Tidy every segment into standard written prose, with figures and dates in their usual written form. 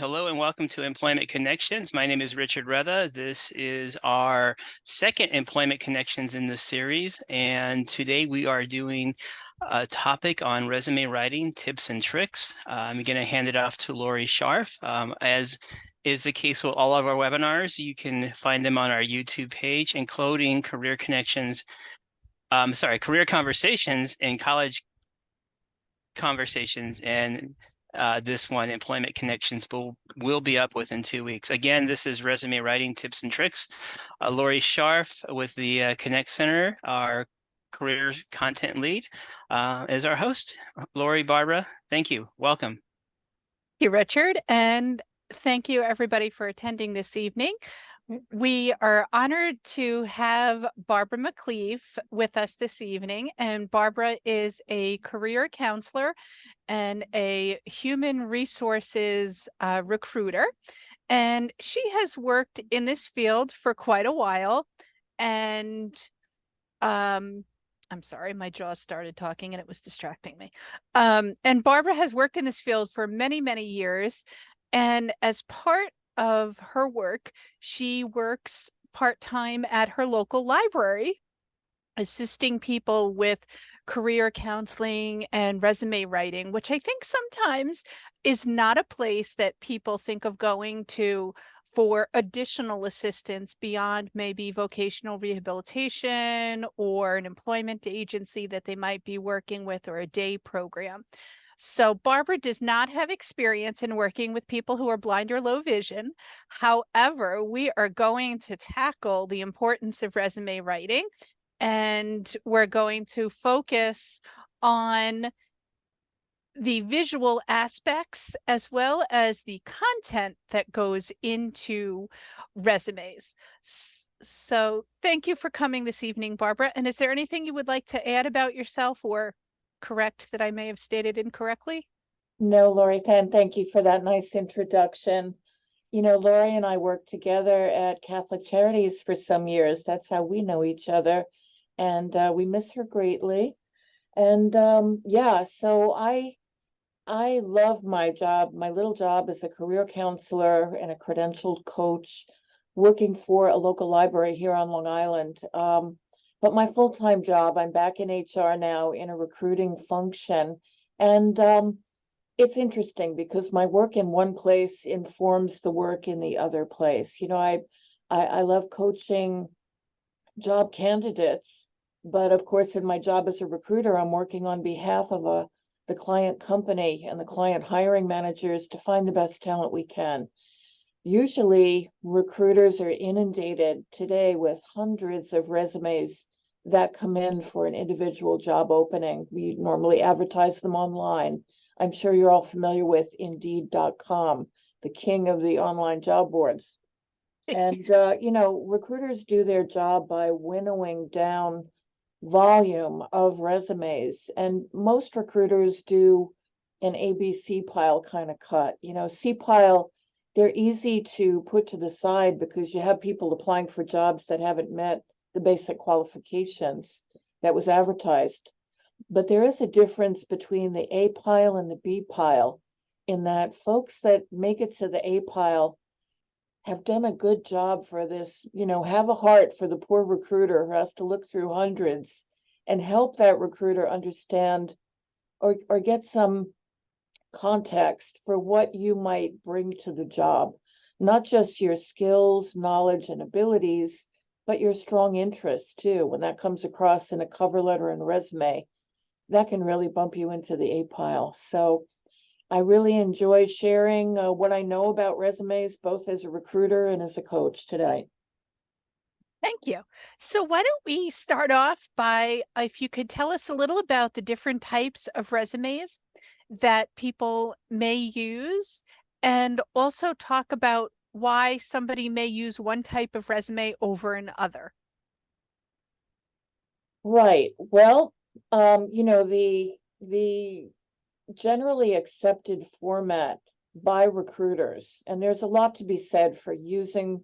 Hello and welcome to Employment Connections. My name is Richard Retha. This is our second Employment Connections in this series, and today we are doing a topic on resume writing tips and tricks. I'm going to hand it off to Lori Scharf. As is the case with all of our webinars, you can find them on our YouTube page, including Career Conversations and College Conversations, and this one, Employment Connections, will be up within 2 weeks. Again, this is resume writing tips and tricks. Lori Scharf with the Connect Center, our career content lead, is our host. Lori, Barbara, thank you. Welcome. Thank you, Richard, and thank you everybody for attending this evening. We are honored to have Barbara McCleave with us this evening, and Barbara is a career counselor and a human resources recruiter, and she has worked in this field for quite a while. And I'm sorry, my jaw started talking and it was distracting me. And Barbara has worked in this field for many, many years, and as part of her work, she works part-time at her local library, assisting people with career counseling and resume writing, which I think sometimes is not a place that people think of going to for additional assistance beyond maybe vocational rehabilitation or an employment agency that they might be working with, or a day program. So Barbara does not have experience in working with people who are blind or low vision. However, we are going to tackle the importance of resume writing, and we're going to focus on the visual aspects as well as the content that goes into resumes. So thank you for coming this evening, Barbara. And is there anything you would like to add about yourself or correct that I may have stated incorrectly? No, Lori, thank you for that nice introduction. You know, Lori and I worked together at Catholic Charities for some years. That's how we know each other. And we miss her greatly. And yeah, so I love my job. My little job as a career counselor and a credentialed coach working for a local library here on Long Island. But my full-time job, I'm back in HR now in a recruiting function. And it's interesting because my work in one place informs the work in the other place. You know, I love coaching job candidates, but of course, in my job as a recruiter, I'm working on behalf of the client company and the client hiring managers to find the best talent we can. Usually, recruiters are inundated today with hundreds of resumes that come in for an individual job opening. We normally advertise them online. I'm sure you're all familiar with Indeed.com, the king of the online job boards. And, you know, recruiters do their job by winnowing down volume of resumes. And most recruiters do an ABC pile kind of cut. You know, C pile, they're easy to put to the side because you have people applying for jobs that haven't met the basic qualifications that was advertised. But there is a difference between the A pile and the B pile, in that folks that make it to the A pile have done a good job for this, you know, have a heart for the poor recruiter who has to look through hundreds and help that recruiter understand or get some context for what you might bring to the job. Not just your skills, knowledge, and abilities, but your strong interests too. When that comes across in a cover letter and resume, that can really bump you into the A pile. So I really enjoy sharing what I know about resumes, both as a recruiter and as a coach today. Thank you. So why don't we start off by, if you could tell us a little about the different types of resumes that people may use, and also talk about why somebody may use one type of resume over another. Right. Well, you know, the generally accepted format by recruiters, and there's a lot to be said for using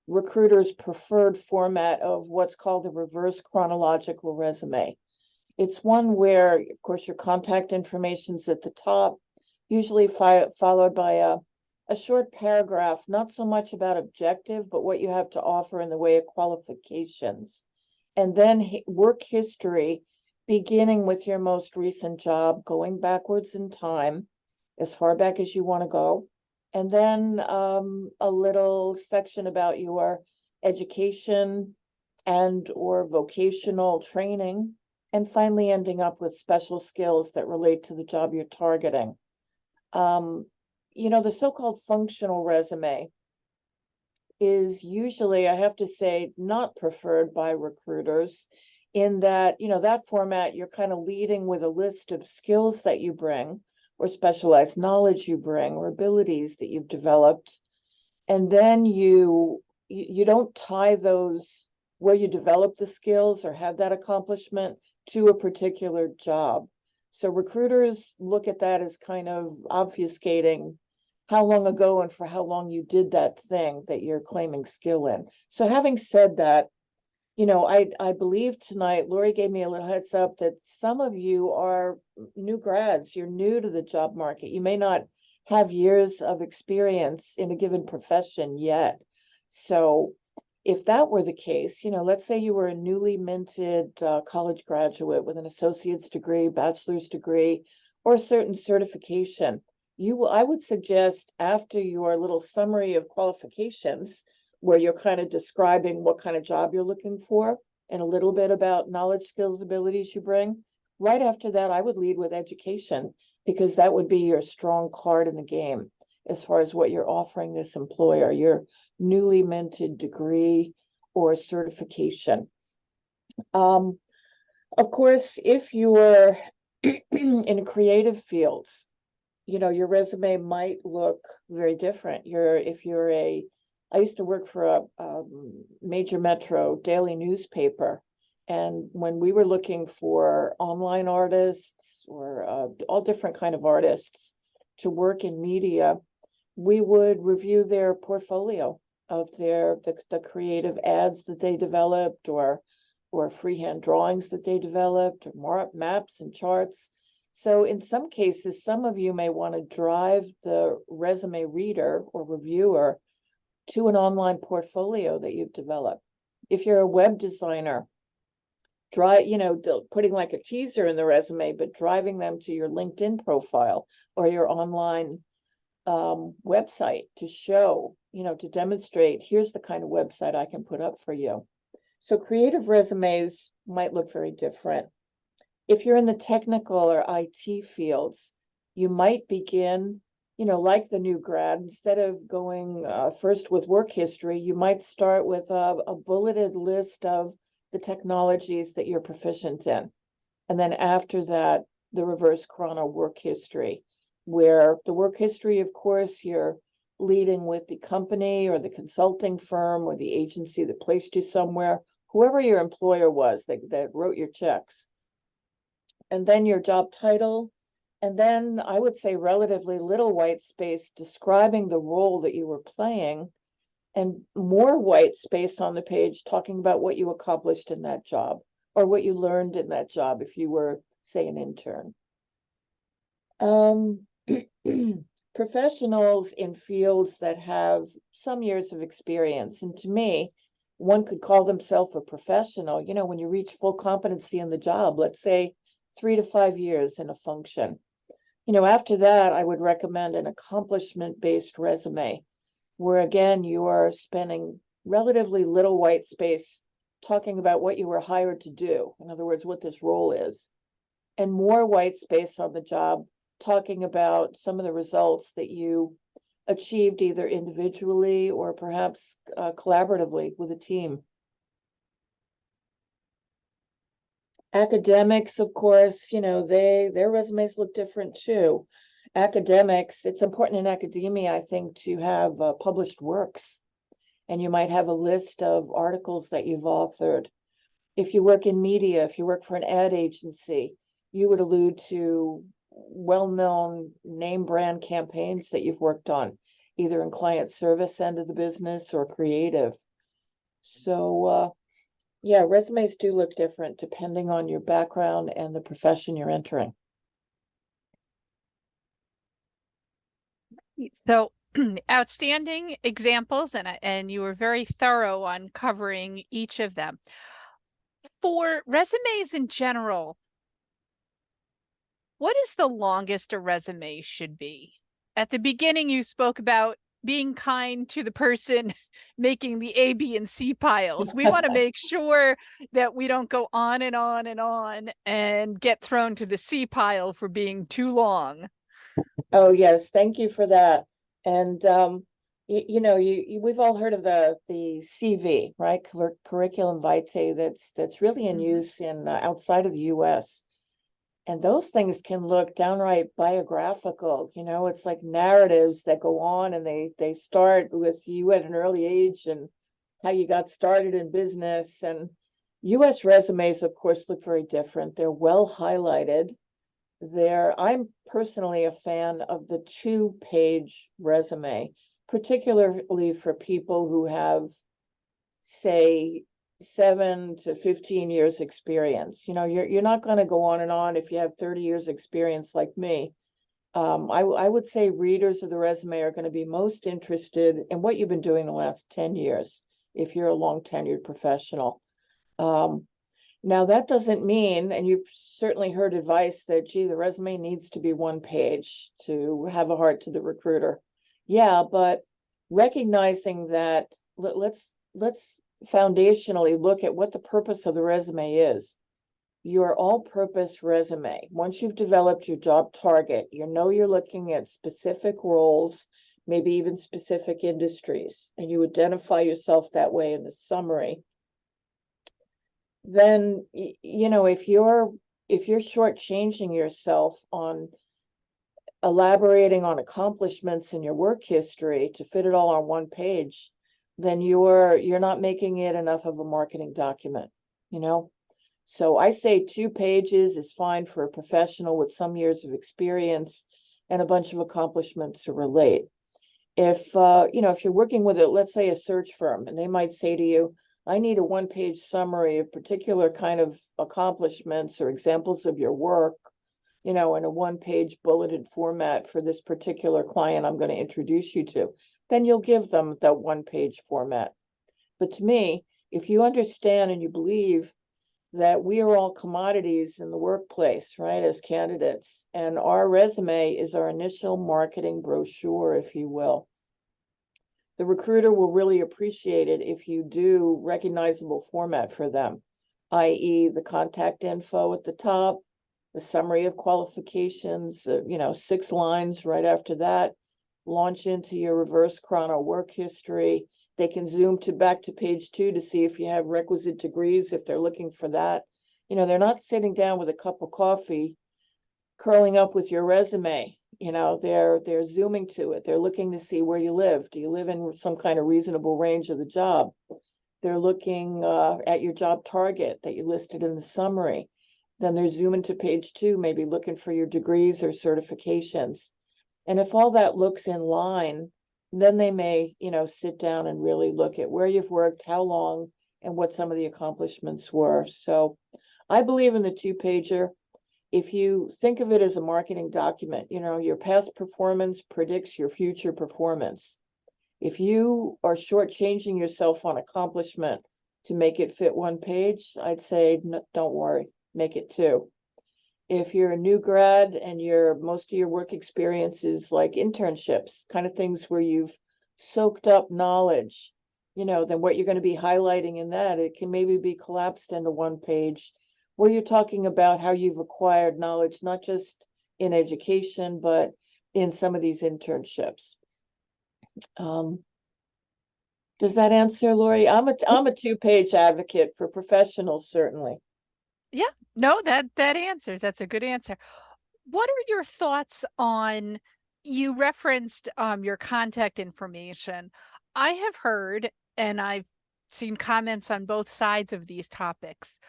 recruiters' preferred format of what's called a reverse chronological resume. It's one where, of course, your contact information's at the top, usually followed by a short paragraph, not so much about objective, but what you have to offer in the way of qualifications. And then work history, beginning with your most recent job, going backwards in time, as far back as you want to go. And then a little section about your education and or vocational training, and finally ending up with special skills that relate to the job you're targeting. You know, the so-called functional resume is usually, I have to say, not preferred by recruiters, in that, you know, that format, you're kind of leading with a list of skills that you bring, or specialized knowledge you bring, or abilities that you've developed. And then you don't tie those where you develop the skills or have that accomplishment to a particular job. So recruiters look at that as kind of obfuscating how long ago and for how long you did that thing that you're claiming skill in. So having said that, you know, I believe tonight, Lori gave me a little heads up that some of you are new grads, you're new to the job market. You may not have years of experience in a given profession yet. So if that were the case, you know, let's say you were a newly minted college graduate with an associate's degree, bachelor's degree, or a certain certification, I would suggest, after your little summary of qualifications, where you're kind of describing what kind of job you're looking for and a little bit about knowledge, skills, abilities you bring, right after that, I would lead with education, because that would be your strong card in the game as far as what you're offering this employer, your newly minted degree or certification. Of course, if you're in creative fields, you know, your resume might look very different. I used to work for a major metro daily newspaper. And when we were looking for online artists or all different kind of artists to work in media, we would review their portfolio of the creative ads that they developed, or freehand drawings that they developed, or maps and charts. So in some cases, some of you may want to drive the resume reader or reviewer to an online portfolio that you've developed. If you're a web designer, putting like a teaser in the resume, but driving them to your LinkedIn profile or your online website to show, to demonstrate, here's the kind of website I can put up for you. So creative resumes might look very different. If you're in the technical or IT fields, you might begin, like the new grad, instead of going first with work history, you might start with a bulleted list of the technologies that you're proficient in. And then after that, the reverse chrono work history, where the work history, of course, you're leading with the company or the consulting firm or the agency that placed you somewhere, whoever your employer was that wrote your checks. And then your job title, and then I would say relatively little white space describing the role that you were playing, and more white space on the page talking about what you accomplished in that job or what you learned in that job if you were, say, an intern. Professionals in fields that have some years of experience, and to me, one could call themselves a professional, when you reach full competency in the job, let's say 3 to 5 years in a function. After that, I would recommend an accomplishment-based resume, where again, you are spending relatively little white space talking about what you were hired to do. In other words, what this role is, and more white space on the job, talking about some of the results that you achieved either individually or perhaps collaboratively with a team. Academics, of course, their resumes look different too. Academics, it's important in academia, I think, to have published works. And you might have a list of articles that you've authored. If you work in media, if you work for an ad agency, you would allude to well-known name brand campaigns that you've worked on, either in client service end of the business or creative. So, yeah, resumes do look different depending on your background and the profession you're entering. So outstanding examples, and you were very thorough on covering each of them. For resumes in general, what is the longest a resume should be? At the beginning, you spoke about being kind to the person making the A, B, and C piles. We want to make sure that we don't go on and on and on and get thrown to the C pile for being too long. Oh, yes, thank you for that. And we've all heard of the CV, right? Curriculum vitae that's really in use in outside of the US. And those things can look downright biographical. It's like narratives that go on, and they start with you at an early age and how you got started in business. And US resumes, of course, look very different. They're well highlighted. I'm personally a fan of the 2-page resume, particularly for people who have, say, 7 to 15 years experience. You're not going to go on and on if you have 30 years experience like me. I would say readers of the resume are going to be most interested in what you've been doing the last 10 years, if you're a long tenured professional. Now, that doesn't mean, and you've certainly heard advice that, gee, the resume needs to be 1 page to have a heart to the recruiter. Yeah, but recognizing that, let's foundationally look at what the purpose of the resume is. Your all-purpose resume, once you've developed your job target, you're looking at specific roles, maybe even specific industries, and you identify yourself that way in the summary. Then, if you're shortchanging yourself on elaborating on accomplishments in your work history to fit it all on 1 page, then you're not making it enough of a marketing document, So I say 2 pages is fine for a professional with some years of experience and a bunch of accomplishments to relate. If you're working with let's say a search firm, and they might say to you, I need a 1-page summary of particular kind of accomplishments or examples of your work, in a 1-page bulleted format for this particular client I'm going to introduce you to, then you'll give them that 1-page format. But to me, if you understand and you believe that we are all commodities in the workplace, right, as candidates, and our resume is our initial marketing brochure, if you will, the recruiter will really appreciate it if you do recognizable format for them, i.e. the contact info at the top, the summary of qualifications, 6 lines right after that, launch into your reverse chrono work history. They can zoom back to page 2 to see if you have requisite degrees, if they're looking for that. They're not sitting down with a cup of coffee, curling up with your resume. They're zooming to it. They're looking to see where you live. Do you live in some kind of reasonable range of the job? They're looking at your job target that you listed in the summary. Then they're zooming to page 2, maybe looking for your degrees or certifications. And if all that looks in line, then they may, sit down and really look at where you've worked, how long, and what some of the accomplishments were. So I believe in the 2-pager. If you think of it as a marketing document, your past performance predicts your future performance. If you are shortchanging yourself on accomplishment to make it fit 1 page, I'd say, don't worry, make it 2. If you're a new grad and most of your work experience is like internships, kind of things where you've soaked up knowledge, then what you're going to be highlighting in that, it can maybe be collapsed into 1 page where you're talking about how you've acquired knowledge, not just in education, but in some of these internships. Does that answer, Lori? I'm a 2-page advocate for professionals, certainly. Yeah, no, that answers. That's a good answer. What are your thoughts on, you referenced your contact information. I have heard, and I've seen comments on both sides of these topics.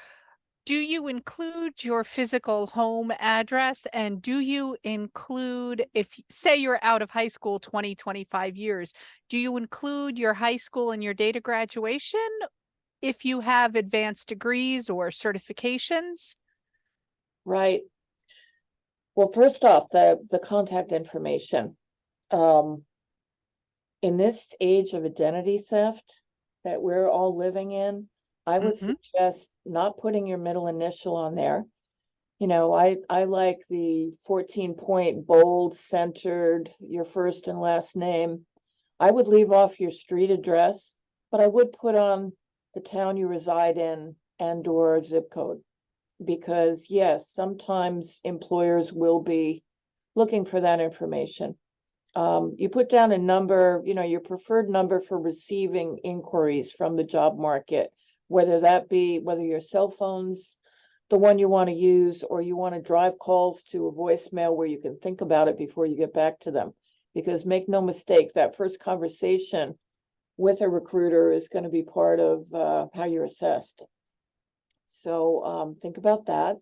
Do you include your physical home address? And do you include, if say you're out of high school 20, 25 years, do you include your high school and your date of graduation if you have advanced degrees or certifications? Right. Well, first off, the contact information. in this age of identity theft that we're all living in, I would Mhm. suggest not putting your middle initial on there. I like the 14-point bold centered, your first and last name. I would leave off your street address, but I would put on the town you reside in and/or zip code. Because yes, sometimes employers will be looking for that information. You put down a number, your preferred number for receiving inquiries from the job market, whether your cell phone's the one you want to use, or you want to drive calls to a voicemail where you can think about it before you get back to them. Because make no mistake, that first conversation with a recruiter is going to be part of how you're assessed. So think about that.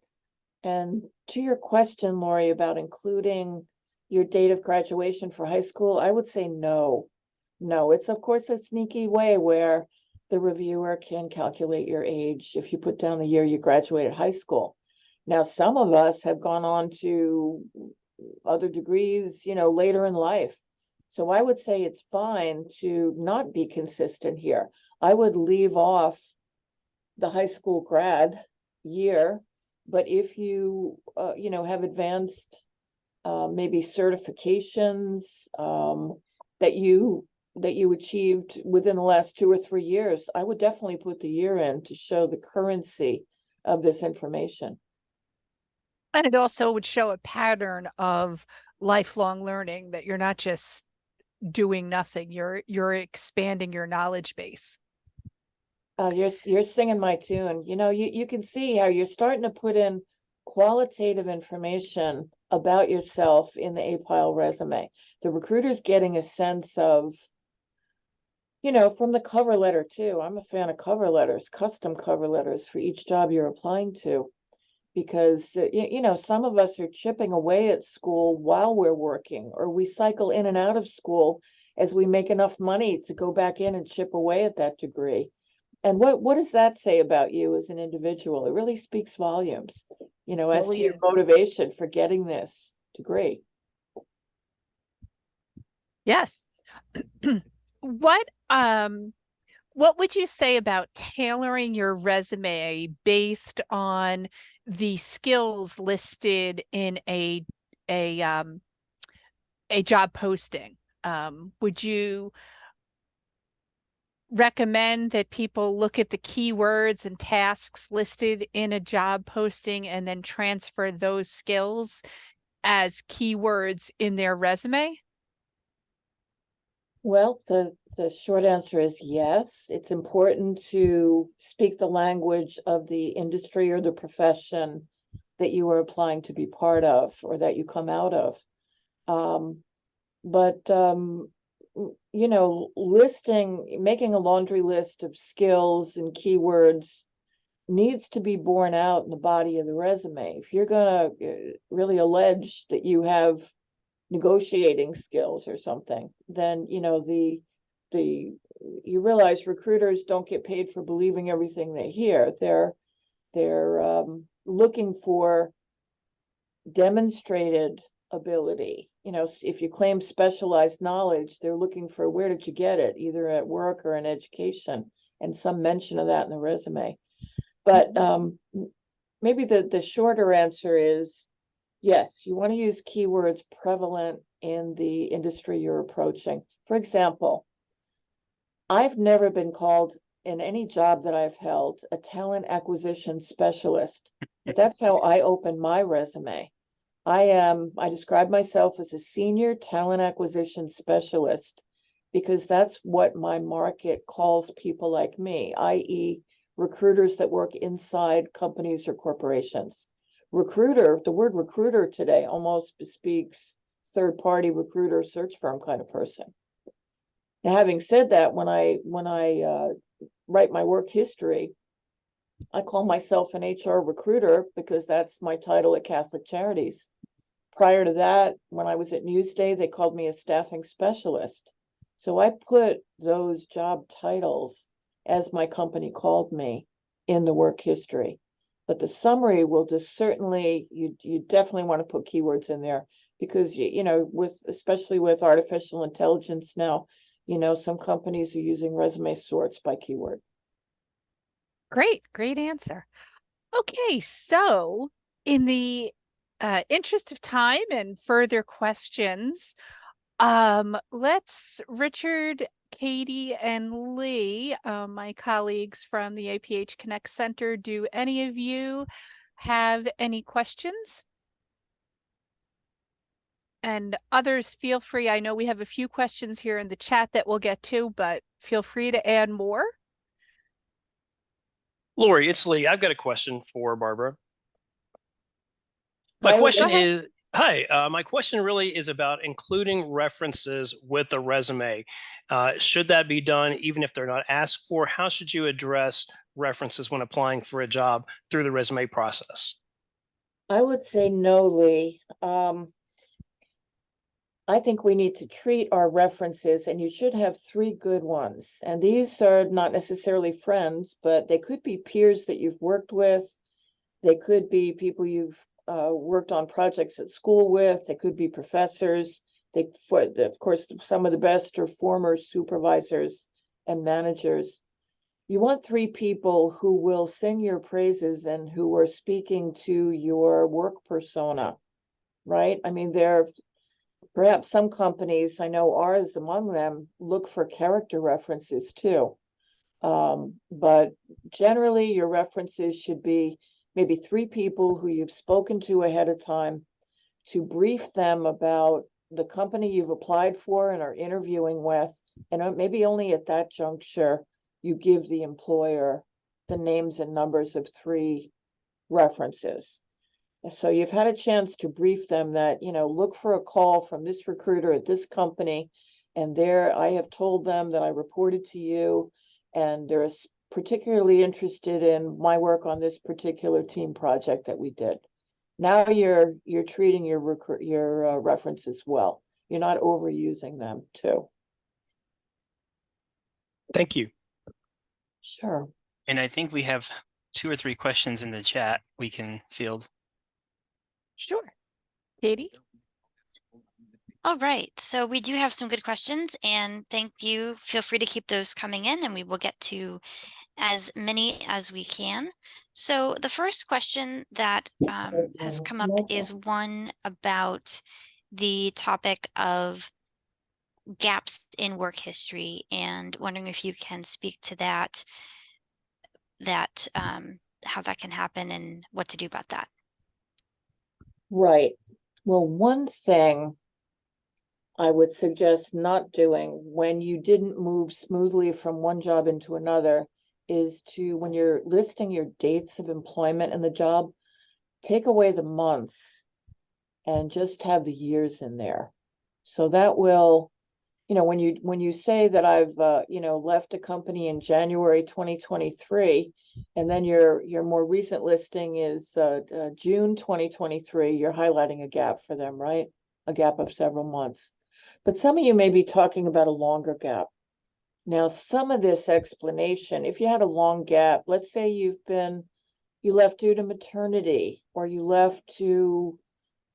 And to your question, Lori, about including your date of graduation for high school, I would say no. No, it's of course a sneaky way where the reviewer can calculate your age if you put down the year you graduated high school. Now, some of us have gone on to other degrees, later in life. So I would say it's fine to not be consistent here. I would leave off the high school grad year, but if you have advanced maybe certifications that you achieved within the last 2 or 3 years, I would definitely put the year in to show the currency of this information. And it also would show a pattern of lifelong learning, that you're not just doing nothing, you're expanding your knowledge base. You're singing my tune. You can see how you're starting to put in qualitative information about yourself in the APH resume. The recruiter's getting a sense of, from the cover letter too. I'm a fan of cover letters, custom cover letters for each job you're applying to, because some of us are chipping away at school while we're working, or we cycle in and out of school as we make enough money to go back in and chip away at that degree. And what does that say about you as an individual? It really speaks volumes, as to your motivation for getting this degree. Yes. What would you say about tailoring your resume based on the skills listed in a job posting? Would you recommend that people look at the keywords and tasks listed in a job posting and then transfer those skills as keywords in their resume? Well, the short answer is yes. It's important to speak the language of the industry or the profession that you are applying to be part of, or that you come out of. But making a laundry list of skills and keywords needs to be borne out in the body of the resume. If you're going to really allege that you have negotiating skills or something, then you realize recruiters don't get paid for believing everything they hear. They're looking for demonstrated ability. If you claim specialized knowledge, they're looking for, where did you get it, either at work or in education, and some mention of that in the resume. But maybe the shorter answer is yes, you want to use keywords prevalent in the industry you're approaching. For example, I've never been called in any job that I've held a talent acquisition specialist, but that's how I open my resume. I describe myself as a senior talent acquisition specialist because that's what my market calls people like me, i.e., recruiters that work inside companies or corporations. Recruiter, the word recruiter today almost bespeaks third-party recruiter search firm kind of person. Now, having said that, when I write my work history, I call myself an HR recruiter because that's my title at Catholic Charities. Prior to that, when I was at Newsday, they called me a staffing specialist. So I put those job titles as my company called me in the work history. But the summary will just certainly, you definitely want to put keywords in there because, especially with artificial intelligence now, Some companies are using resume sorts by keyword. Great answer. Okay, so in the interest of time and further questions, let's Richard, Katie, and Lee, my colleagues from the APH Connect Center, do any of you have any questions? And others, feel free. I know we have a few questions here in the chat that we'll get to, but feel free to add more. Lori, it's Lee. I've got a question for Barbara. My Hi, question Lee. is, my question really is about including references with the resume. Should that be done even if they're not asked for? How should you address references when applying for a job through the resume process? I would say no, Lee. I think we need to treat our references, and you should have 3 good ones. And these are not necessarily friends, but they could be peers that you've worked with. They could be people you've worked on projects at school with. They could be professors. Of course, some of the best are former supervisors and managers. You want 3 people who will sing your praises and who are speaking to your work persona, right? I mean, perhaps some companies, I know ours among them, look for character references too. But generally, your references should be maybe 3 people who you've spoken to ahead of time to brief them about the company you've applied for and are interviewing with. And maybe only at that juncture, you give the employer the names and numbers of 3 references. So you've had a chance to brief them that, look for a call from this recruiter at this company. And I have told them that I reported to you, and they're particularly interested in my work on this particular team project that we did. Now you're treating your references well. You're not overusing them too. Thank you. Sure. And I think we have 2 or 3 questions in the chat we can field. Sure. Katie? All right, so we do have some good questions, and thank you. Feel free to keep those coming in, and we will get to as many as we can. So the first question that has come up is one about the topic of gaps in work history, and wondering if you can speak to that, how that can happen and what to do about that. Right. Well, one thing I would suggest not doing when you didn't move smoothly from one job into another is when you're listing your dates of employment in the job, take away the months and just have the years in there. So that will, when you say that I've left a company in January 2023, and then your more recent listing is June 2023, you're highlighting a gap for them, right? A gap of several months. But some of you may be talking about a longer gap. Now, some of this explanation, if you had a long gap, let's say you left due to maternity, or you left to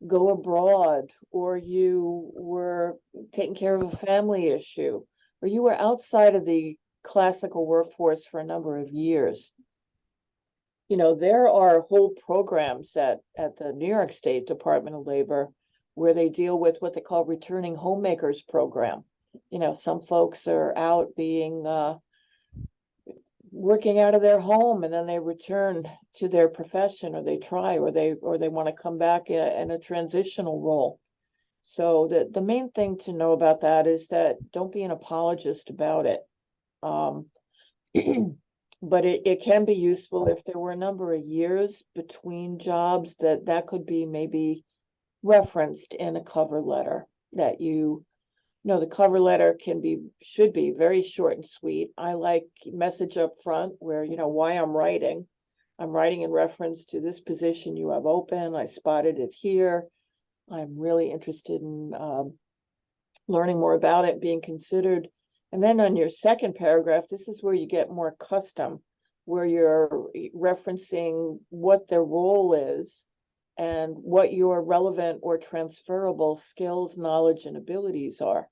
go abroad, or you were taking care of a family issue, or you were outside of the classical workforce for a number of years. There are whole programs at the New York State Department of Labor where they deal with what they call returning homemakers program. Some folks are out working out of their home, and then they return to their profession, or they try, or they want to come back in a transitional role. So the main thing to know about that is that don't be an apologist about it. But it can be useful if there were a number of years between jobs, that could be maybe referenced in a cover letter, that the cover letter should be very short and sweet. I like message up front where, why I'm writing in reference to this position you have open. I spotted it here. I'm really interested in learning more about it, being considered. And then on your second paragraph, this is where you get more custom, where you're referencing what their role is and what your relevant or transferable skills, knowledge, and abilities are.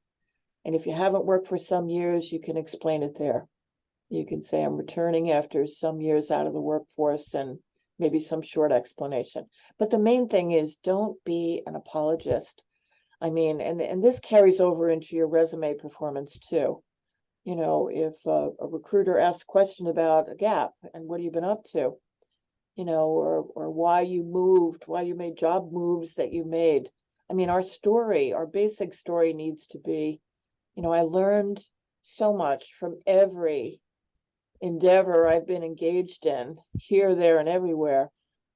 And if you haven't worked for some years, you can explain it there. You can say, I'm returning after some years out of the workforce, and maybe some short explanation. But the main thing is, don't be an apologist. I mean, and this carries over into your resume performance too. You know, if a recruiter asks a question about a gap and what have you been up to, you know, or why you moved, why you made job moves that you made. I mean, our basic story needs to be, you know, I learned so much from every endeavor I've been engaged in, here, there, and everywhere.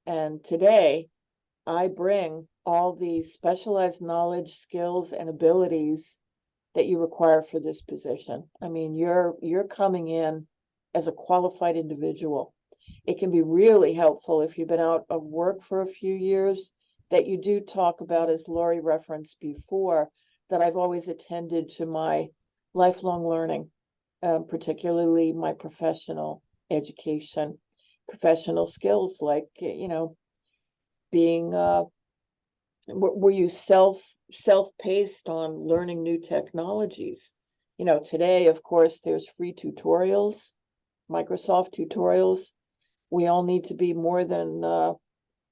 And today, I bring all the specialized knowledge, skills, and abilities that you require for this position. I mean, you're coming in as a qualified individual. It can be really helpful if you've been out of work for a few years, that you do talk about, as Lori referenced before, that I've always attended to my lifelong learning, particularly my professional education, professional skills, like, you know, being, were you self-paced on learning new technologies? You know, today, of course, there's free tutorials, Microsoft tutorials. We all need to be more than a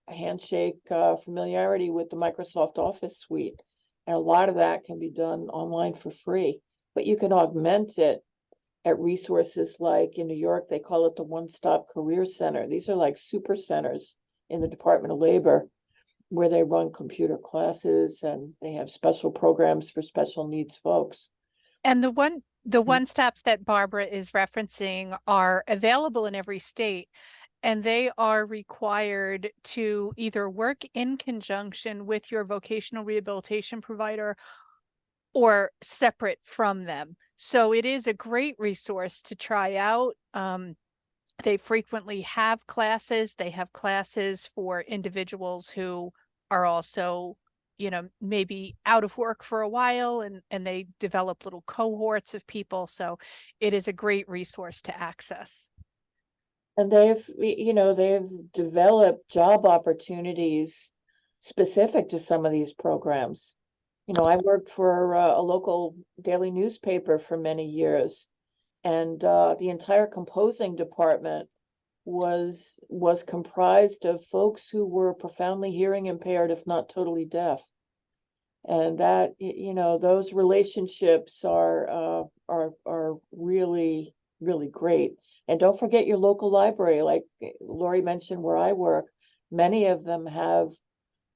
handshake familiarity with the Microsoft Office suite. And a lot of that can be done online for free, but you can augment it at resources like, in New York, they call it the One-Stop Career Center. These are like super centers in the Department of Labor, where they run computer classes and they have special programs for special needs folks. And the one stops that Barbara is referencing are available in every state, and they are required to either work in conjunction with your vocational rehabilitation provider or separate from them. So it is a great resource to try out. They frequently have classes. They have classes for individuals who are also, you know, maybe out of work for a while, and they develop little cohorts of people. So it is a great resource to access. And they've developed job opportunities specific to some of these programs. You know, I worked for a local daily newspaper for many years, and the entire composing department was comprised of folks who were profoundly hearing impaired, if not totally deaf. And that, you know, those relationships are really, really great. And don't forget your local library. Like Lori mentioned, where I work, many of them have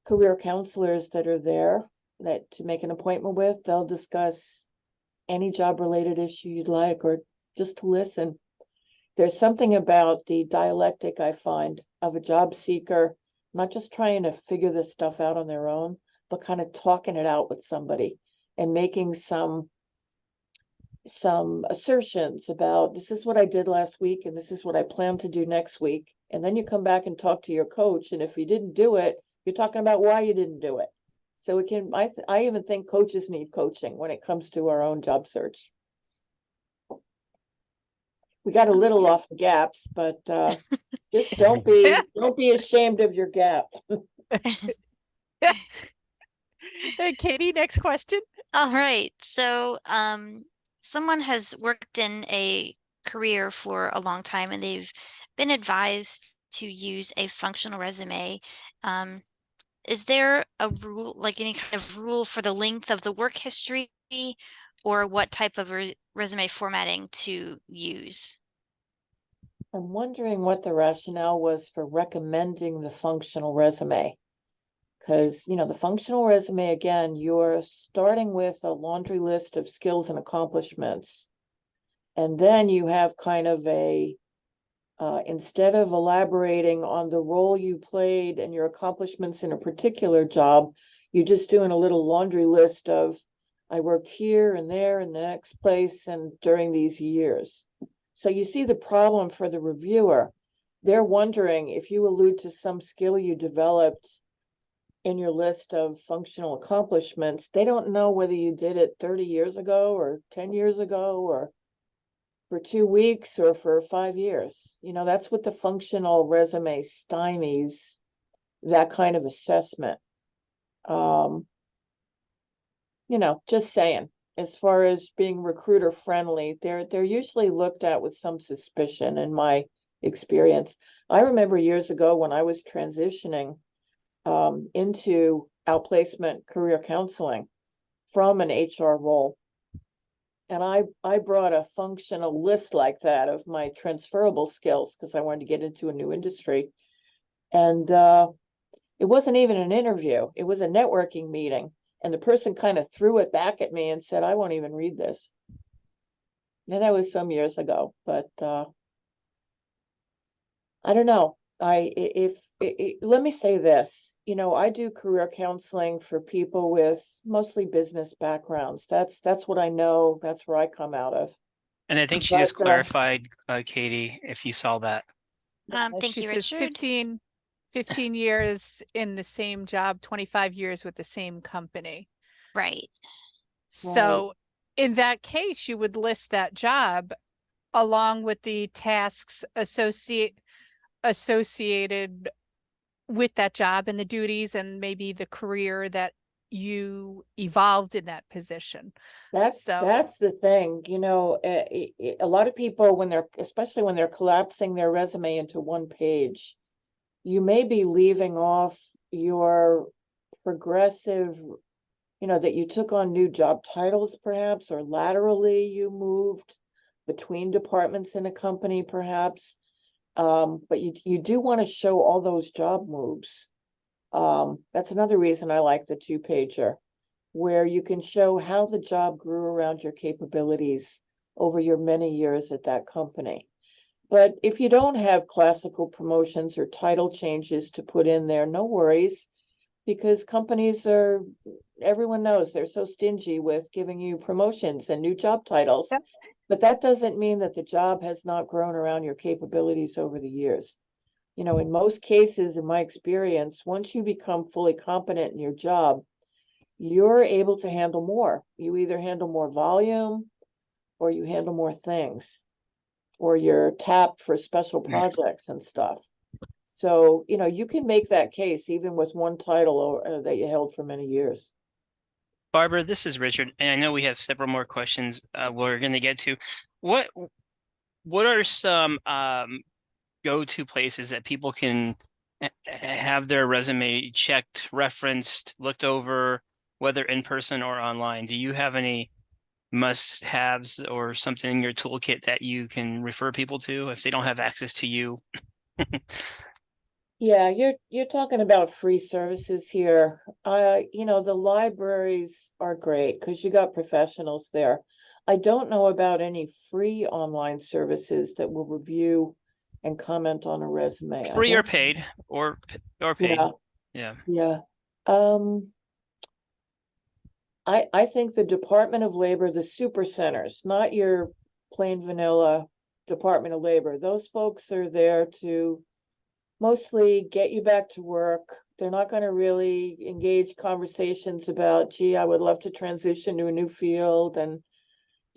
career counselors that are there that to make an appointment with. They'll discuss any job related issue you'd like, or just to listen. There's something about the dialectic, I find, of a job seeker, not just trying to figure this stuff out on their own, but kind of talking it out with somebody and making some assertions about, this is what I did last week and this is what I plan to do next week. And then you come back and talk to your coach, and if you didn't do it, you're talking about why you didn't do it. So it can, I even think coaches need coaching when it comes to our own job search. We got a little off the gaps, but just don't be ashamed of your gap. Katie, next question. All right. So, someone has worked in a career for a long time and they've been advised to use a functional resume. Is there a rule, like any kind of rule for the length of the work history, or what type of resume formatting to use? I'm wondering what the rationale was for recommending the functional resume. Because, you know, the functional resume, again, you're starting with a laundry list of skills and accomplishments. And then you have kind of a, instead of elaborating on the role you played and your accomplishments in a particular job, you're just doing a little laundry list of, I worked here and there and the next place and during these years. So you see the problem for the reviewer. They're wondering if you allude to some skill you developed in your list of functional accomplishments, they don't know whether you did it 30 years ago or 10 years ago or for 2 weeks or for 5 years. You know, that's what the functional resume stymies, that kind of assessment. You know, just saying. as far as being recruiter friendly. They're usually looked at with some suspicion in my experience. I remember years ago when I was transitioning into outplacement career counseling from an HR role. And I brought a functional list like that of my transferable skills because I wanted to get into a new industry. And it wasn't even an interview. It was a networking meeting. And the person kind of threw it back at me and said, I won't even read this. And that was some years ago, but I don't know. Let me say this, I do career counseling for people with mostly business backgrounds. That's what I know. That's where I come out of. And I think she just clarified, Katie, if you saw that. Thank She you, says Richard. 15 years in the same job, 25 years with the same company. Right. So in that case, you would list that job along with the tasks associated with that job and the duties and maybe the career that you evolved in that position. That's the thing, a lot of people, especially when they're collapsing their resume into one page, you may be leaving off your progressive, that you took on new job titles perhaps, or laterally you moved between departments in a company perhaps. But you do want to show all those job moves. That's another reason I like the 2-pager, where you can show how the job grew around your capabilities over your many years at that company. But if you don't have classical promotions or title changes to put in there, no worries, because everyone knows they're so stingy with giving you promotions and new job titles. Yep. But that doesn't mean that the job has not grown around your capabilities over the years. In most cases, in my experience, once you become fully competent in your job, you're able to handle more. You either handle more volume or you handle more things, or you're tapped for special projects and stuff. So, you can make that case even with one title that you held for many years. Barbara, this is Richard, and I know we have several more questions we're going to get to. What are some go-to places that people can have their resume checked, referenced, looked over, whether in person or online? Do you have any must-haves or something in your toolkit that you can refer people to if they don't have access to you? Yeah, you're talking about free services here. The libraries are great because you got professionals there. I don't know about any free online services that will review and comment on a resume. Free or paid, or paid. Yeah. I think the Department of Labor, the super centers, not your plain vanilla Department of Labor. Those folks are there to mostly get you back to work. They're not going to really engage conversations about, gee, I would love to transition to a new field and,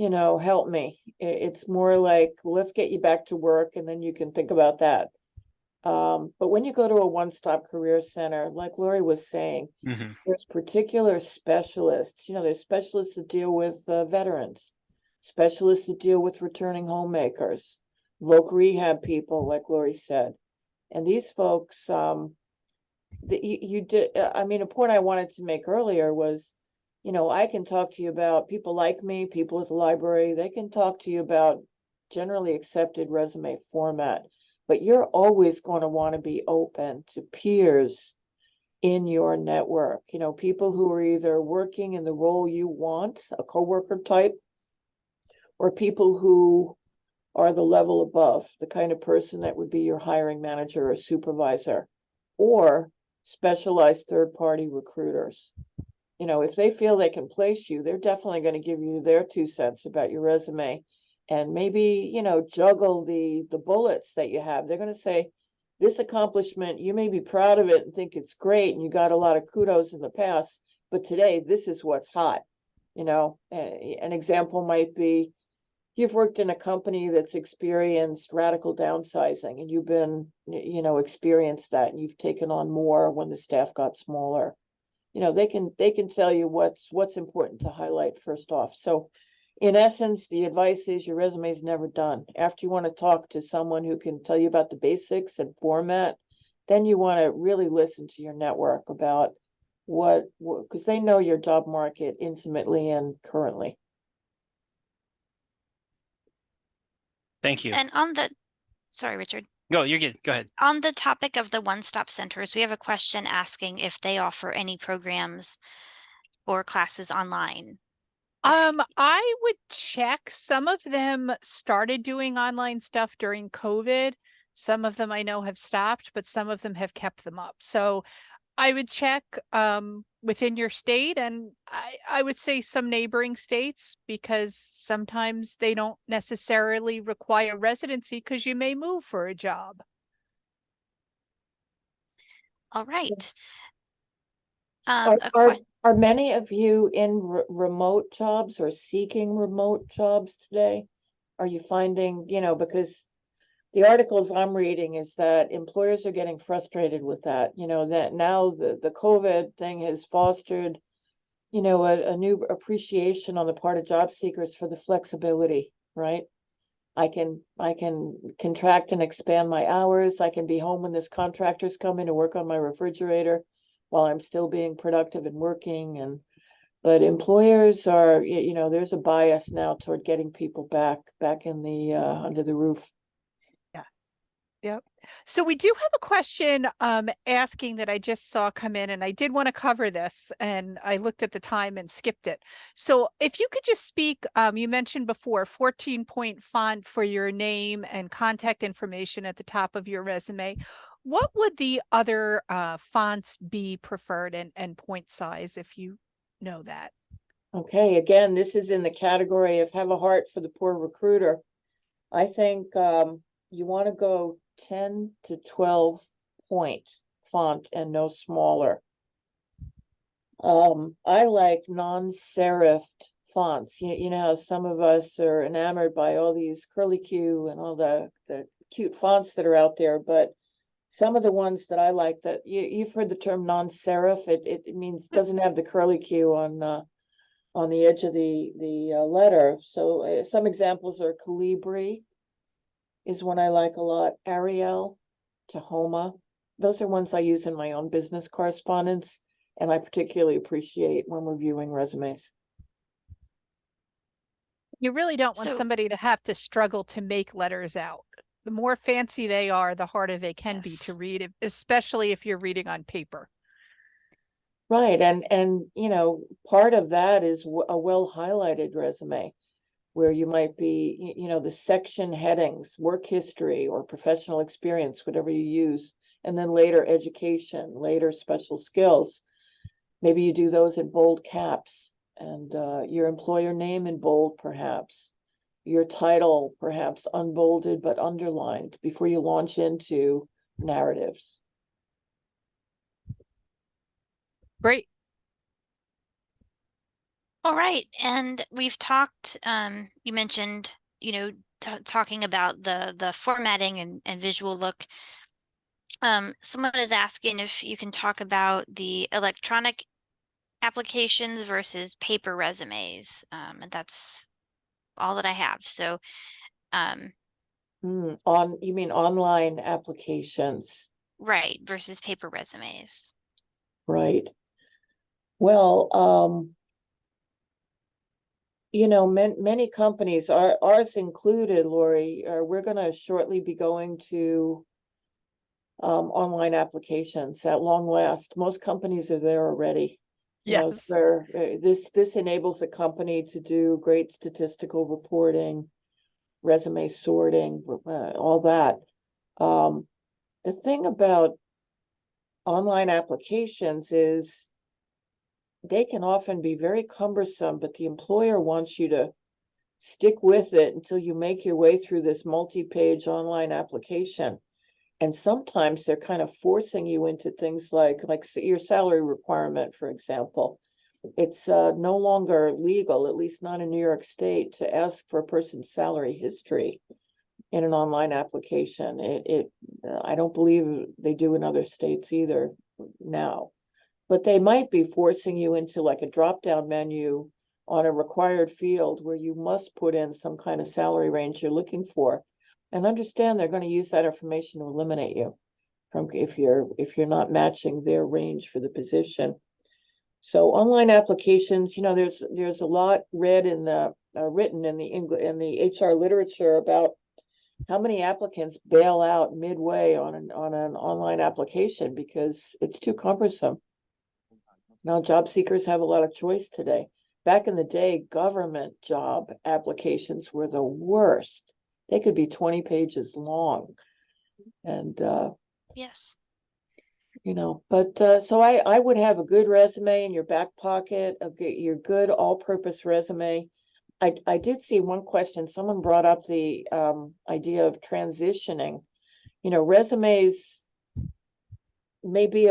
help me. It's more like, well, let's get you back to work and then you can think about that. But when you go to a one-stop career center, like Lori was saying, there's particular specialists. There's specialists that deal with veterans, specialists that deal with returning homemakers, voc rehab people, like Lori said. And these folks, a point I wanted to make earlier was, I can talk to you about people like me, people at the library, they can talk to you about generally accepted resume format, but you're always going to want to be open to peers in your network, people who are either working in the role you want, a coworker type, or people who are the level above, the kind of person that would be your hiring manager or supervisor, or specialized third-party recruiters. If they feel they can place you, they're definitely going to give you their 2 cents about your resume and maybe, juggle the bullets that you have. They're going to say, this accomplishment, you may be proud of it and think it's great and you got a lot of kudos in the past, but today this is what's hot. An example might be, you've worked in a company that's experienced radical downsizing and you've been, experienced that and you've taken on more when the staff got smaller. they can tell you what's important to highlight first off. So in essence, the advice is your resume is never done. After you want to talk to someone who can tell you about the basics and format, then you want to really listen to your network about because they know your job market intimately and currently. Thank you. And sorry, Richard. Go, you're good. Go ahead. On the topic of the one-stop centers, we have a question asking if they offer any programs or classes online. I would check. Some of them started doing online stuff during COVID. Some of them I know have stopped, but some of them have kept them up. So I would check within your state, and I would say some neighboring states, because sometimes they don't necessarily require residency because you may move for a job. All right. Are many of you in remote jobs or seeking remote jobs today? Are you finding, because the articles I'm reading is that employers are getting frustrated with that, that now the COVID thing has fostered, a new appreciation on the part of job seekers for the flexibility, right? I can contract and expand my hours. I can be home when this contractor's coming to work on my refrigerator while I'm still being productive and working. But employers are, there's a bias now toward getting people back in the under the roof. Yeah. Yep. So we do have a question asking that I just saw come in, and I did want to cover this, and I looked at the time and skipped it. So if you could just speak, you mentioned before 14-point font for your name and contact information at the top of your resume. What would the other fonts be preferred, and point size, if you know that? Okay, again, this is in the category of have a heart for the poor recruiter. I think you want to go 10 to 12 point font and no smaller. I like non-serifed fonts. You know how some of us are enamored by all these curly Q and all the cute fonts that are out there, but some of the ones that I like, that you've heard the term non-serif. It means doesn't have the curly Q on the edge of the letter. So some examples are Calibri is one I like a lot. Arial, Tahoma. Those are ones I use in my own business correspondence, and I particularly appreciate when reviewing resumes. You really don't want So- somebody to have to struggle to make letters out. The more fancy they are, the harder they can be to Yes. read, especially if you're reading on paper. Right, and part of that is a well highlighted resume, where you might be, the section headings, work history or professional experience, whatever you use, and then later education, later special skills. Maybe you do those in bold caps, and your employer name in bold, perhaps. Your title, perhaps unbolded but underlined before you launch into narratives. Great. All right. And we've talked, you mentioned, talking about the formatting and visual look. Someone is asking if you can talk about the electronic applications versus paper resumes. And that's all that I have. So, You mean online applications? right, versus paper resumes. Right. Well, many companies, ours included, Lori, we're going to shortly be going to online applications at long last. Most companies are there already. Yes. This enables a company to do great statistical reporting, resume sorting, all that. The thing about online applications is they can often be very cumbersome, but the employer wants you to stick with it until you make your way through this multi-page online application. And sometimes they're kind of forcing you into things like your salary requirement, for example. It's no longer legal, at least not in New York State, to ask for a person's salary history in an online application. I don't believe they do in other states either now. but they might be forcing you into like a drop-down menu on a required field where you must put in some kind of salary range you're looking for, and understand they're going to use that information to eliminate you from if you're not matching their range for the position. So online applications, there's a lot read in the written in the HR literature about how many applicants bail out midway on an online application because it's too cumbersome. Now job seekers have a lot of choice today. Back in the day, government job applications were the worst. They could be 20 pages long. And Yes. so I would have a good resume in your back pocket, your good all-purpose resume. I did see one question. Someone brought up the idea of transitioning. Resumes maybe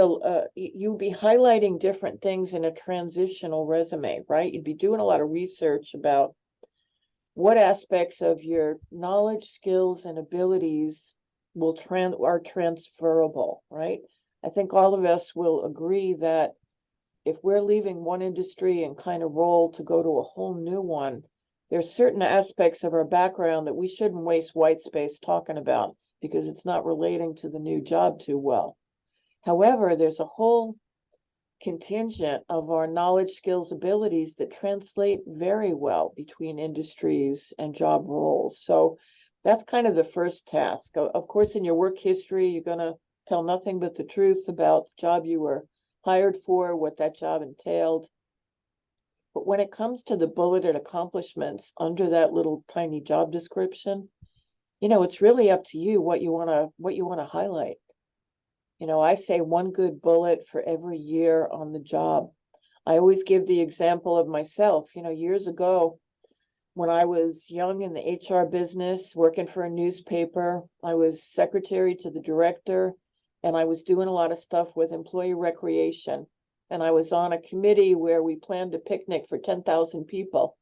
you'd be highlighting different things in a transitional resume, right? You'd be doing a lot of research about what aspects of your knowledge, skills, and abilities are transferable, right? I think all of us will agree that if we're leaving one industry and kind of role to go to a whole new one, there's certain aspects of our background that we shouldn't waste white space talking about because it's not relating to the new job too well. However, there's a whole contingent of our knowledge, skills, abilities that translate very well between industries and job roles. So that's kind of the first task. Of course, in your work history, you're going to tell nothing but the truth about the job you were hired for, what that job entailed. But when it comes to the bulleted accomplishments under that little tiny job description, it's really up to you what you want to highlight. I say one good bullet for every year on the job. I always give the example of myself. Years ago, when I was young in the HR business, working for a newspaper, I was secretary to the director, and I was doing a lot of stuff with employee recreation. And I was on a committee where we planned a picnic for 10,000 people.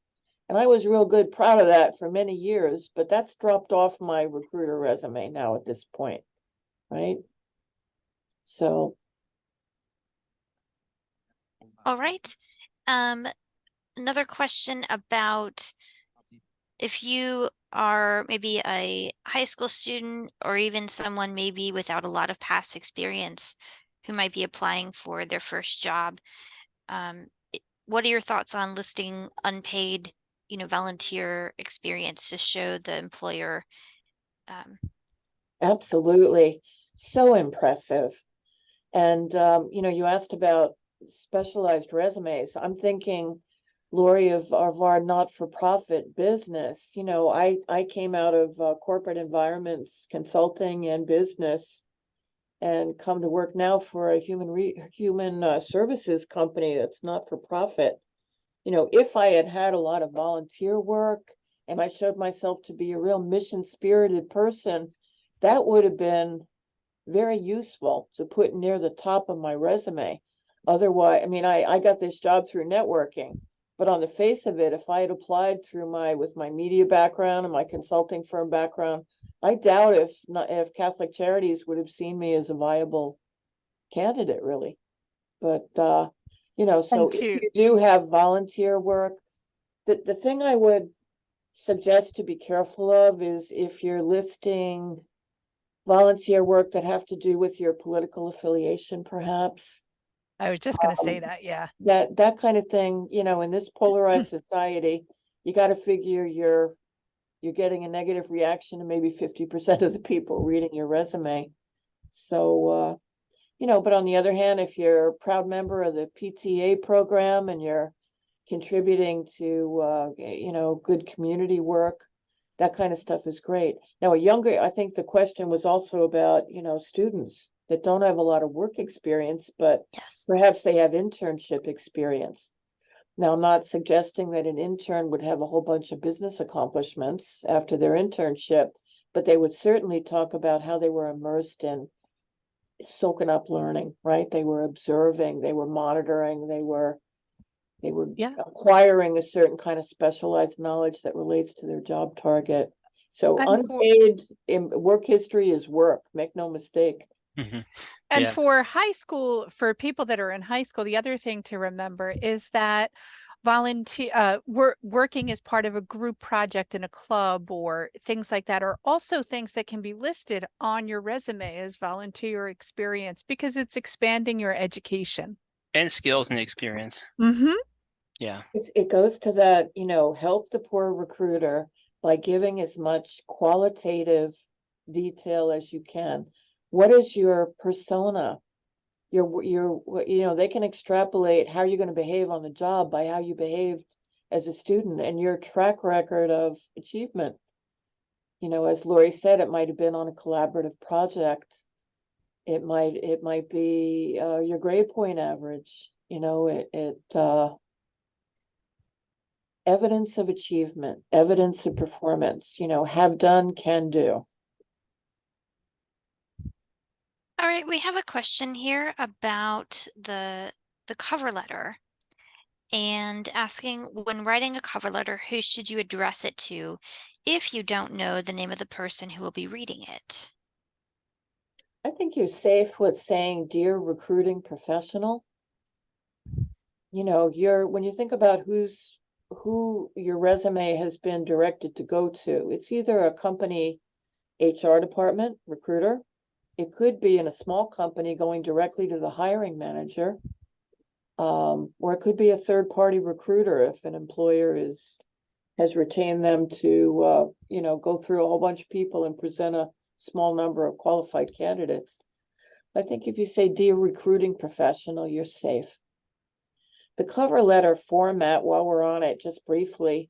And I was real good, proud of that for many years, but that's dropped off my recruiter resume now at this point, right? So. All right. Another question about if you are maybe a high school student or even someone maybe without a lot of past experience who might be applying for their first job, what are your thoughts on listing unpaid, volunteer experience to show the employer? Absolutely. So impressive. And, you asked about specialized resumes. I'm thinking, Lori, of our not-for-profit business. I came out of corporate environments, consulting and business, and come to work now for a human services company that's not for profit. If I had had a lot of volunteer work and I showed myself to be a real mission-spirited person, that would have been very useful to put near the top of my resume. Otherwise, I got this job through networking, but on the face of it, if I had applied with my media background and my consulting firm background, I doubt if Catholic Charities would have seen me as a viable candidate, really. But so if you do have volunteer work, the thing I would suggest to be careful of is if you're listing volunteer work that have to do with your political affiliation, perhaps. I was just going to say that, yeah. That kind of thing, in this polarized society, you got to figure you're getting a negative reaction to maybe 50% of the people reading your resume. So, but on the other hand, if you're a proud member of the PTA program and you're contributing to, good community work, that kind of stuff is great. Now, I think the question was also about, students that don't have a lot of work experience, but yes, perhaps they have internship experience. Now, I'm not suggesting that an intern would have a whole bunch of business accomplishments after their internship, but they would certainly talk about how they were immersed in soaking up learning, right? They were observing, they were monitoring, they were acquiring a certain kind of specialized knowledge that relates to their job target. So unpaid work history is work, make no mistake. Mhm. And Yeah. for high school, for people that are in high school, the other thing to remember is that working as part of a group project in a club or things like that are also things that can be listed on your resume as volunteer experience because it's expanding your education. And skills and experience. Mm-hmm. Yeah. It goes to that, help the poor recruiter by giving as much qualitative detail as you can. What is your persona? They can extrapolate how you're going to behave on the job by how you behaved as a student and your track record of achievement. As Lori said, it might have been on a collaborative project. It might be your grade point average. Evidence of achievement, evidence of performance, have done, can do. All right, we have a question here about the cover letter and asking, when writing a cover letter, who should you address it to if you don't know the name of the person who will be reading it? I think you're safe with saying, dear recruiting professional. When you think about who your resume has been directed to go to, it's either a company HR department, recruiter. It could be in a small company going directly to the hiring manager. Or it could be a third-party recruiter if an employer has retained them to go through a whole bunch of people and present a small number of qualified candidates. I think if you say, dear recruiting professional, you're safe. The cover letter format, while we're on it, just briefly,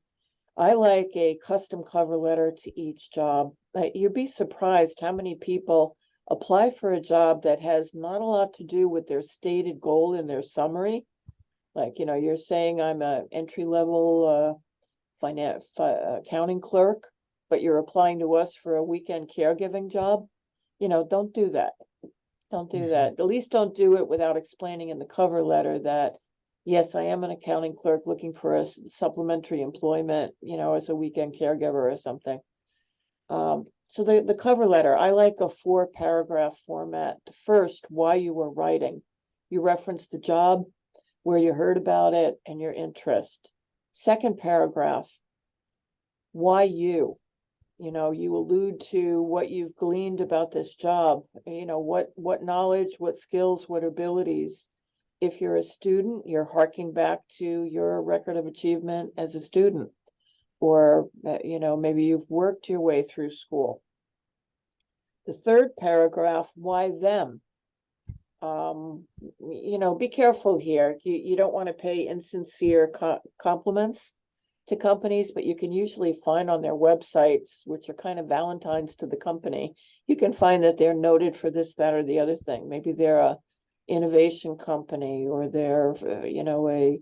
I like a custom cover letter to each job. You'd be surprised how many people apply for a job that has not a lot to do with their stated goal in their summary. Like, you're saying I'm an entry-level accounting clerk, but you're applying to us for a weekend caregiving job. Don't do that. Don't do that. At least don't do it without explaining in the cover letter that, yes, I am an accounting clerk looking for a supplementary employment, as a weekend caregiver or something. So the cover letter, I like a 4-paragraph format. The first, why you were writing. You reference the job, where you heard about it, and your interest. Second paragraph, why you? You allude to what you've gleaned about this job, what knowledge, what skills, what abilities. If you're a student, you're harking back to your record of achievement as a student, or, maybe you've worked your way through school. The third paragraph, why them? Be careful here. You don't want to pay insincere compliments to companies, but you can usually find on their websites, which are kind of Valentines to the company, you can find that they're noted for this, that, or the other thing. Maybe they're a innovation company, or they're, a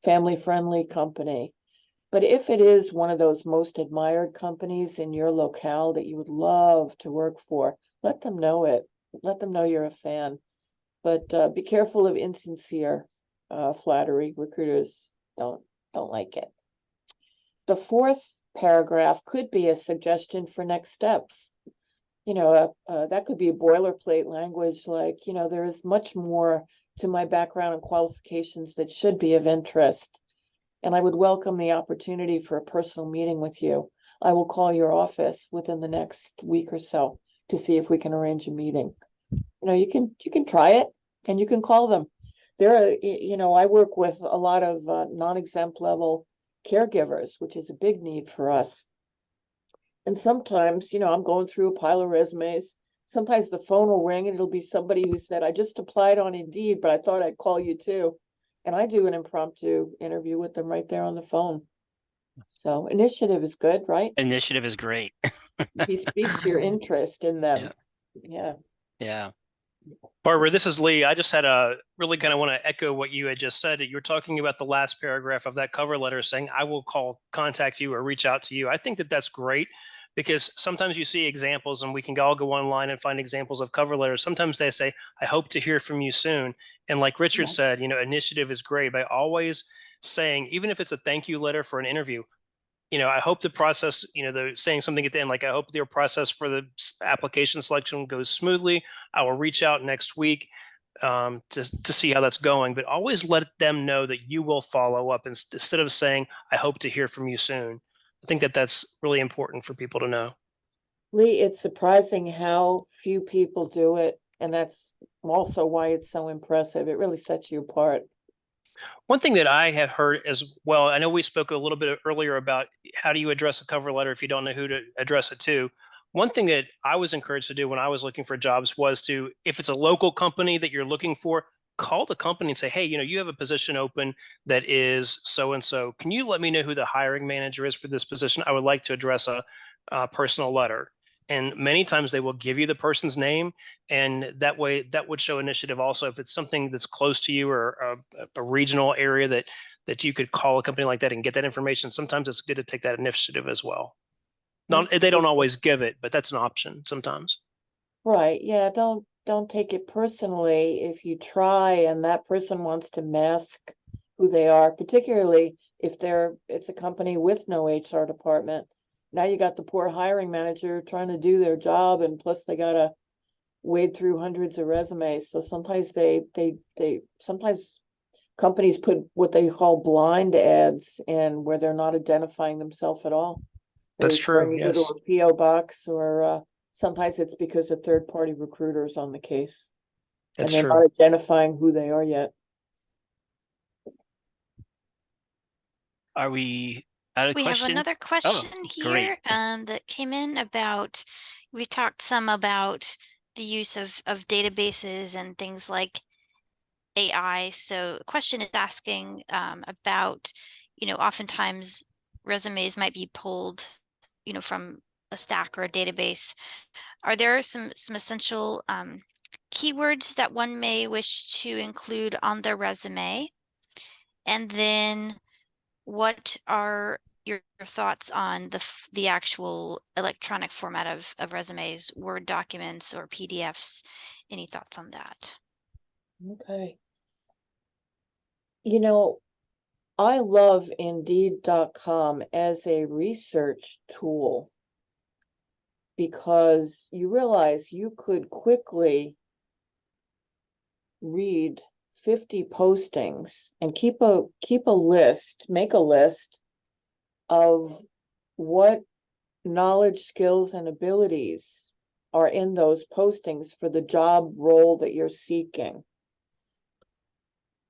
family-friendly company. But if it is one of those most admired companies in your locale that you would love to work for, let them know it. Let them know you're a fan. But be careful of insincere flattery. Recruiters don't like it. The fourth paragraph could be a suggestion for next steps. That could be a boilerplate language like, there is much more to my background and qualifications that should be of interest. And I would welcome the opportunity for a personal meeting with you. I will call your office within the next week or so to see if we can arrange a meeting. You can try it, and you can call them. I work with a lot of non-exempt level caregivers, which is a big need for us. And sometimes, I'm going through a pile of resumes. Sometimes the phone will ring and it'll be somebody who said, I just applied on Indeed, but I thought I'd call you too. And I do an impromptu interview with them right there on the phone. So initiative is good, right? Initiative is great. Speak your interest in them. Yeah. Yeah. Barbara, this is Lee. I just had really kind of want to echo what you had just said. You were talking about the last paragraph of that cover letter saying, I will contact you or reach out to you. I think that that's great, because sometimes you see examples, and we can all go online and find examples of cover letters. Sometimes they say, I hope to hear from you soon. And like Richard said, initiative is great by always saying, even if it's a thank you letter for an interview, I hope the process, they're saying something at the end, like, I hope their process for the application selection goes smoothly. I will reach out next week to see how that's going, but always let them know that you will follow up instead of saying, I hope to hear from you soon. I think that that's really important for people to know. Lee, it's surprising how few people do it, and that's also why it's so impressive. It really sets you apart. One thing that I have heard as well, I know we spoke a little bit earlier about how do you address a cover letter if you don't know who to address it to. One thing that I was encouraged to do when I was looking for jobs was to, if it's a local company that you're looking for, call the company and say, hey, you have a position open that is so and so. Can you let me know who the hiring manager is for this position? I would like to address a personal letter. And many times they will give you the person's name, and that way that would show initiative. Also, if it's something that's close to you or a regional area that you could call a company like that and get that information, sometimes it's good to take that initiative as well. They don't always give it, but that's an option sometimes. Right. Yeah, don't take it personally if you try and that person wants to mask who they are, particularly if it's a company with no HR department. Now you got the poor hiring manager trying to do their job, and plus they gotta wade through hundreds of resumes. So sometimes sometimes companies put what they call blind ads in where they're not identifying themselves at all. That's They true. bring you to Yes, a PO box, or sometimes it's because a third party recruiter is on the case and that's they're true. not identifying who they are yet. Are we out of We have questions? another Oh, question great. here that came in about, we talked some about the use of databases and things like AI. So the question is asking about, oftentimes resumes might be pulled, from a stack or a database. Are there some essential keywords that one may wish to include on their resume? And then what are your thoughts on the actual electronic format of resumes, Word documents or PDFs? Any thoughts on that? Okay. I love Indeed.com as a research tool because you realize you could quickly read 50 postings and keep a list, make a list of what knowledge, skills, and abilities are in those postings for the job role that you're seeking.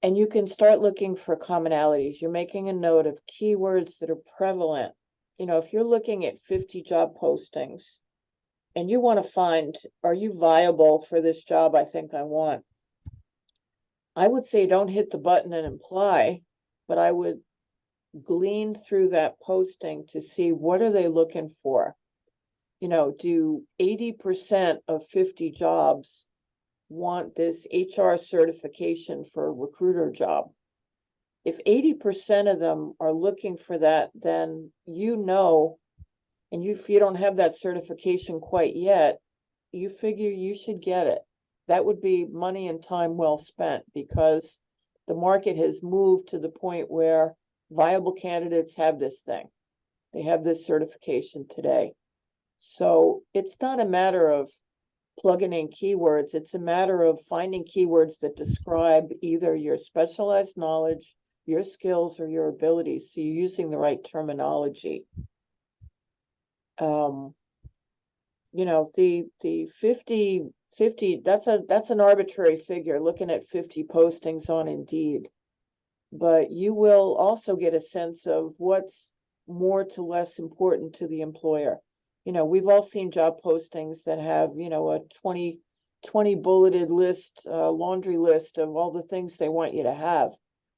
And you can start looking for commonalities. You're making a note of keywords that are prevalent. If you're looking at 50 job postings and you want to find, are you viable for this job I think I want? I would say don't hit the button and apply, but I would glean through that posting to see what are they looking for. Do 80% of 50 jobs want this HR certification for a recruiter job? If 80% of them are looking for that, then and if you don't have that certification quite yet, you figure you should get it. That would be money and time well spent, because the market has moved to the point where viable candidates have this thing. They have this certification today. So it's not a matter of plugging in keywords. It's a matter of finding keywords that describe either your specialized knowledge, your skills, or your abilities. So you're using the right terminology. The 50, that's an arbitrary figure, looking at 50 postings on Indeed. But you will also get a sense of what's more to less important to the employer. We've all seen job postings that have, a 20 bulleted list, laundry list of all the things they want you to have.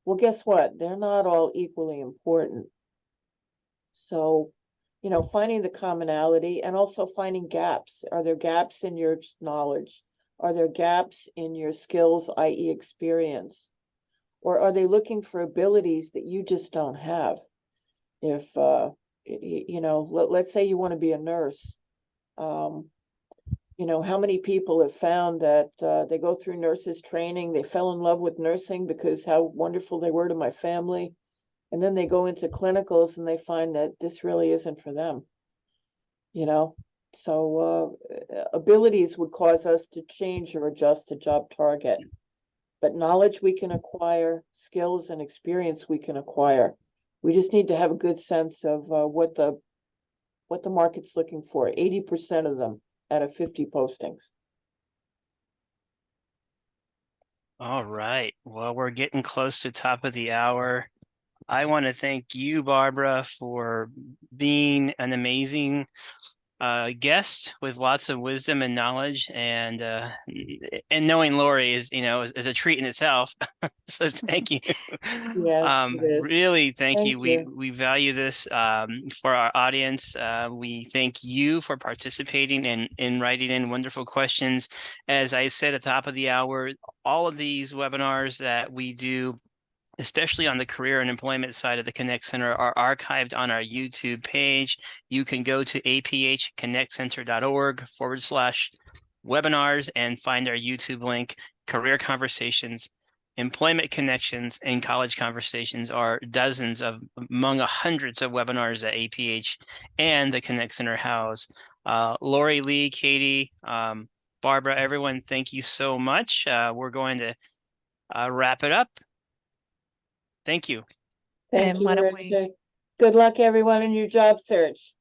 Well, guess what? They're not all equally important. So, finding the commonality and also finding gaps. Are there gaps in your knowledge? Are there gaps in your skills, i.e. experience? Or are they looking for abilities that you just don't have? If, let's say you want to be a nurse. How many people have found that they go through nurses training, they fell in love with nursing because how wonderful they were to my family. And then they go into clinicals and they find that this really isn't for them. You know, so abilities would cause us to change or adjust a job target. But knowledge we can acquire, skills and experience we can acquire. We just need to have a good sense of what the market's looking for. 80% of them out of 50 postings. All right. Well, we're getting close to top of the hour. I want to thank you, Barbara, for being an amazing guest with lots of wisdom and knowledge, and knowing Lori is is a treat in itself. So thank you. Yes, it is. Really thank you. Thank you. We value this for our audience. We thank you for participating and in writing in wonderful questions. As I said at the top of the hour, all of these webinars that we do, especially on the career and employment side of the Connect Center, are archived on our YouTube page. You can go to aphconnectcenter.org/webinars and find our YouTube link. Career Conversations, Employment Connections, and College Conversations are dozens of among hundreds of webinars that APH and the Connect Center house. Lori, Lee, Katie, Barbara, everyone, thank you so much. We're going to wrap it up. Thank you. Thank And you, why don't Richard. Good luck, everyone, in your job search.